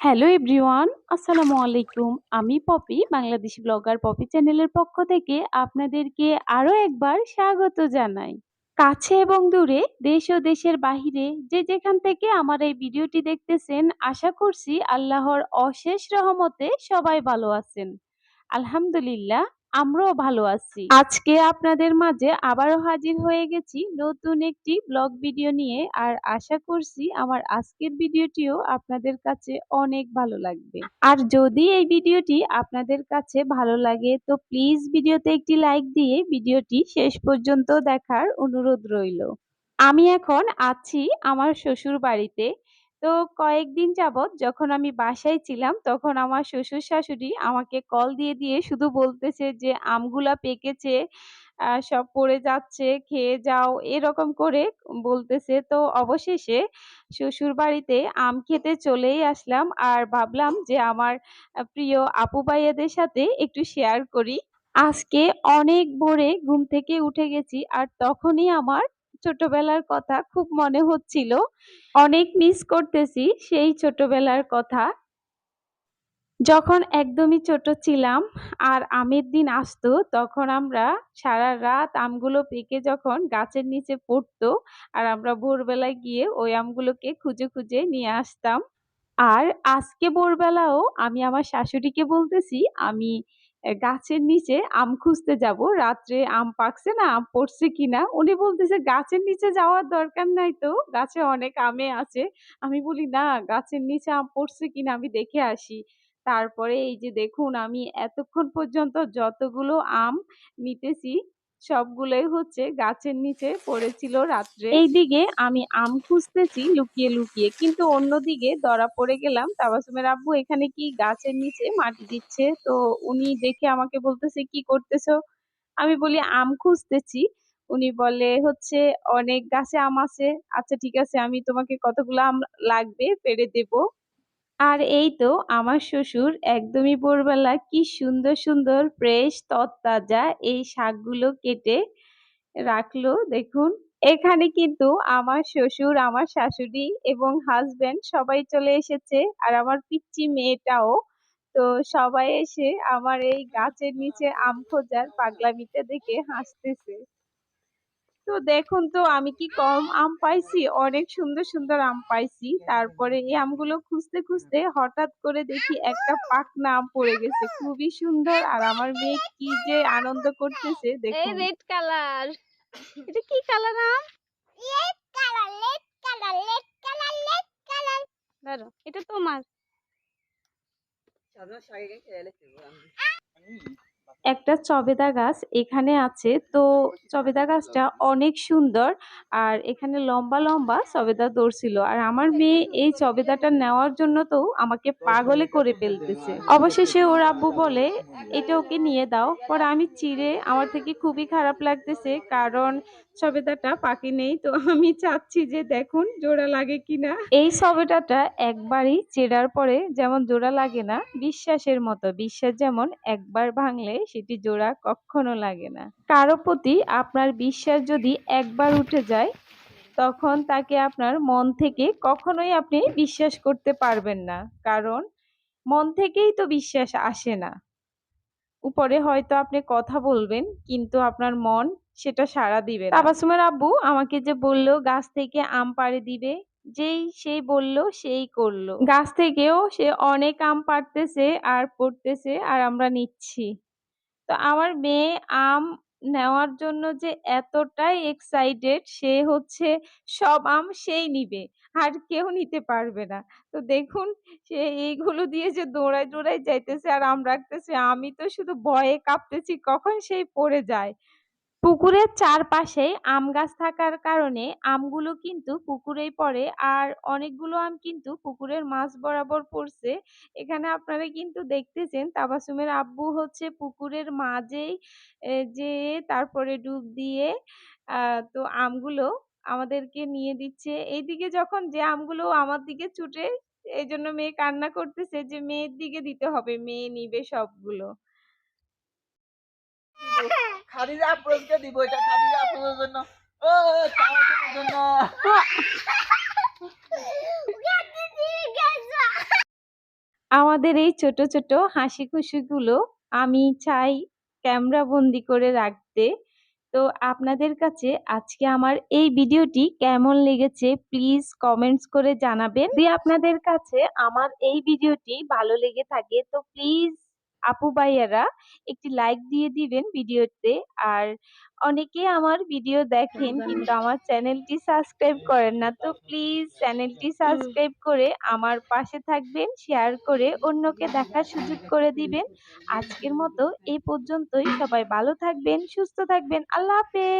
Hello everyone, আসসালামু আলাইকুম। আমি পপি, বাংলাদেশি ব্লগার পপি চ্যানেলের পক্ষ থেকে আপনাদেরকে আরো একবার স্বাগত জানাই। কাছে এবং দূরে, দেশ ও দেশের বাহিরে যে যেখান থেকে আমার এই ভিডিওটি দেখতেছেন, আশা করছি আল্লাহর অশেষ রহমতে সবাই ভালো আছেন। আলহামদুলিল্লাহ, আমরাও ভালো আছি। আজকে আপনাদের মাঝে আবারও হাজির হয়ে গেছি নতুন একটি ব্লগ ভিডিও নিয়ে। আর আশা করছি আমার আজকের ভিডিওটিও আপনাদের কাছে অনেক ভালো লাগবে। আর যদি এই ভিডিওটি আপনাদের কাছে ভালো লাগে তো প্লিজ ভিডিওতে একটি লাইক দিয়ে ভিডিওটি শেষ পর্যন্ত দেখার অনুরোধ রইল। আমি এখন আছি আমার শ্বশুর বাড়িতে। তো কয়েকদিন যাবৎ যখন আমি বাসায় ছিলাম তখন আমার শ্বশুর-শাশুড়ি আমাকে কল দিয়ে দিয়ে শুধু বলতেছে যে, "আমগুলা পেকেছে, সব পড়ে যাচ্ছে, খেয়ে যাও।" এরকম করে বলতেছে। তো অবশেষে শ্বশুরবাড়িতে আম খেতে চলেই আসলাম। আর ভাবলাম যে আমার প্রিয় আপু ভাইয়াদের সাথে একটু শেয়ার করি। আজকে অনেক ভোরে ঘুম থেকে উঠে গেছি আর তখনই আমার ছোটবেলার কথা খুব মনে হচ্ছিল। অনেক মিস করতেছি সেই ছোটবেলার কথা। যখন একদমই ছোট ছিলাম আর আমের দিন আসতো তখন আমরা সারারাত আমগুলো পেকে যখন গাছের নিচে পড়তো আর আমরা ভোরবেলায় গিয়ে ওই আমগুলোকে খুঁজে খুঁজে নিয়ে আসতাম। আর আজকে ভোরবেলাও আমি আমার শাশুড়িকে বলতেছি আমি গাছের নিচে আম খুঁজতে যাবো। রাত্রে আম পাকছে না, আম পড়ছে কিনা? উনি বলতেছে, "গাছের নিচে যাওয়ার দরকার নাই তো, গাছে অনেক আমে আছে।" আমি বলি, "না, গাছের নিচে আম পড়ছে কিনা আমি দেখে আসি।" তারপরে এই যে দেখুন আমি এতক্ষণ পর্যন্ত যতগুলো আম নিতেছি সবগুলোই হচ্ছে গাছের নিচে পড়েছিল রাত্রে। এইদিকে আমি আম খুঁজতেছি লুকিয়ে লুকিয়ে, কিন্তু অন্যদিকে ধরা পড়ে গেলাম। তাবাসসুমের আব্বু এখানে কি গাছের নিচে মাটি দিচ্ছে। তো উনি দেখে আমাকে বলতেছে, "কি করতেছো?" আমি বলি, "আম খুঁজতেছি।" উনি বলে হচ্ছে, "অনেক গাছে আম আছে। আচ্ছা ঠিক আছে, আমি তোমাকে কতগুলো আম লাগবে পেড়ে দেব।" আর এই তো আমার শ্বশুর একদমই ভোরবেলা কি সুন্দর সুন্দর ফ্রেশ তরতাজা এই শাকগুলো কেটে রাখলো দেখুন। এখানে কিন্তু আমার শ্বশুর, আমার শাশুড়ি এবং হাসব্যান্ড সবাই চলে এসেছে আর আমার পিচ্চি মেয়েটাও। তো সবাই এসে আমার এই গাছের নিচে আম খোঁজার পাগলামিটা দেখে হাসতেছে। তো দেখুন তো আমি কি কম আম পাইছি? অনেক সুন্দর সুন্দর আম পাইছি। তারপরে এই আমগুলো খুঁজতে খুঁজতে হঠাৎ করে দেখি একটা পাকনা আম পড়ে গেছে। খুবই সুন্দর আর আমার মেয়ে কি যে আনন্দ করতেছে এই দেখুন। Red colour. এটা কি কালার আম? Red colour, red colour, red colour, red colour. ধরো, এটা তোমার। একটা চবেদা গাছ এখানে আছে। তো চবেদা গাছটা অনেক সুন্দর আর এখানে লম্বা লম্বা চবেদা ধরছিল আর আমার মেয়ে এই চবেদাটা নেওয়ার জন্য তো আমাকে পাগলে করে ফেলতেছে। অবশেষে ওর আব্বু বলে এটা ওকে নিয়ে দাও। পরে আমি চিড়ে আমার থেকে খুবই খারাপ লাগতেছে কারণ সবেদাটা পাকে নেই। তো আমি চাচ্ছি যে দেখুন জোড়া লাগে কিনা। এই সবেদাটা একবারই চেড়ার পরে যেমন জোড়া লাগে না, বিশ্বাসের মতো। বিশ্বাস যেমন একবার ভাঙলে সেটি জোড়া কখনো লাগে না। কারো প্রতি আপনার বিশ্বাস যদি একবার উঠে যায় তখন তাকে আপনার মন থেকে কখনোই আপনি বিশ্বাস করতে পারবেন না। কারণ মন থেকেই তো বিশ্বাস আসে না। উপরে হয়তো আপনি কথা বলবেন কিন্তু আপনার মন সেটা সাড়া দিবে না। তাবাসসুমের আব্বু আমাকে যে বলল গাছ থেকে আম পাড়ে দিবে, যেই সেই বলল সেই করলো। গাছ থেকেও সে অনেক আম পাড়তেছে আর পড়তেছে আর আমরা নিচ্ছি। তো আমার মেয়ে আম নেওয়ার জন্য যে এতটাই এক্সাইটেড, সে হচ্ছে সব আম সেই নিবে আর কেউ নিতে পারবে না। তো দেখুন সে এইগুলো দিয়ে যে দৌড়ায় দৌড়ায় যাইতেছে আর আম রাখতেছে, আমি তো শুধু ভয়ে কাঁপতেছি কখন সেই পড়ে যায়। পুকুরের চারপাশে আম গাছ থাকার কারণে আমগুলো কিন্তু পুকুরেই পড়ে আর অনেকগুলো আম কিন্তু পুকুরের মাঝ বরাবর পড়ছে। এখানে আপনারা কিন্তু দেখতেছেন তাবাসসুমের আব্বু হচ্ছে পুকুরের মাঝেই যেয়ে তারপরে ডুব দিয়ে তো আমগুলো আমাদেরকে নিয়ে দিচ্ছে। এইদিকে যখন যে আমগুলো আমার দিকে ছুটে, এইজন্য মেয়ে কান্না করতেছে যে মেয়ের দিকে দিতে হবে, মেয়ে নিবে সবগুলো। খাদিজা আফরোজকে দিব, এটা খাদিজা আফরোজের জন্য। ও চাওয়ার জন্য। আমাদের এই ছোট, ছোট হাসি খুশিগুলো আমি চাই ক্যামেরা বন্দি করে রাখতে। তো আপনাদের কাছে আজকে আমার এই ভিডিওটি কেমন লেগেছে প্লিজ কমেন্টস করে জানাবেন। যদি আপনাদের কাছে আমার এই ভিডিওটি ভালো লেগে থাকে তো প্লিজ আপু ভাইয়ারা একটি লাইক দিয়ে দিবেন ভিডিওতে। আর অনেকে আমার ভিডিও দেখেন কিন্তু আমার চ্যানেলটি সাবস্ক্রাইব করেন না। তো প্লিজ চ্যানেলটি সাবস্ক্রাইব করে আমার পাশে থাকবেন, শেয়ার করে অন্যকে দেখার সুযোগ করে দিবেন। আজকের মতো এই পর্যন্তই। সবাই ভালো থাকবেন, সুস্থ থাকবেন। আল্লাহ হাফেজ।